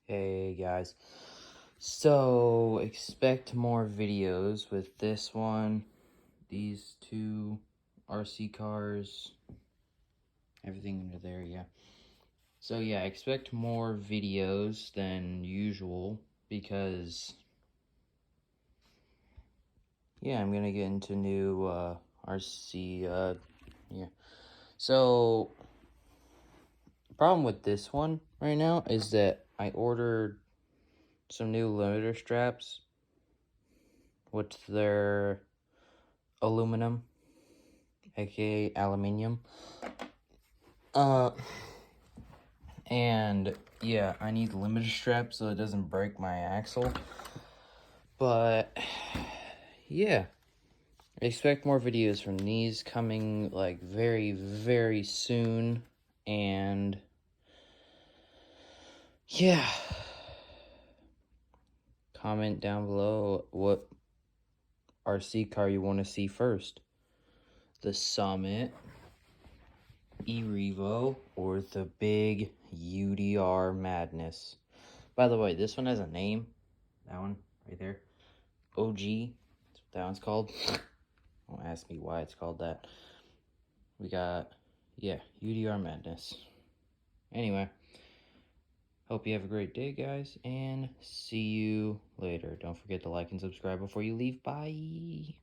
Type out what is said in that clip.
Hey guys, so expect more videos with this one, these two RC cars, everything under there, yeah. So yeah, expect more videos than usual because, yeah, I'm gonna get into new RC, yeah. So, the problem with this one right now is that I ordered some new limiter straps, which they're aluminum, aka aluminium. And yeah, I need the limiter strap so it doesn't break my axle. But yeah, expect more videos from these coming like very, very soon. And yeah, comment down below what RC car you want to see first. The Summit, E-Revo, or the big UDR Madness. By the way, this one has a name. That one right there. OG. That's what that one's called. Don't ask me why it's called that. We got, yeah, UDR Madness. Anyway, hope you have a great day, guys, and see you later. Don't forget to like and subscribe before you leave. Bye.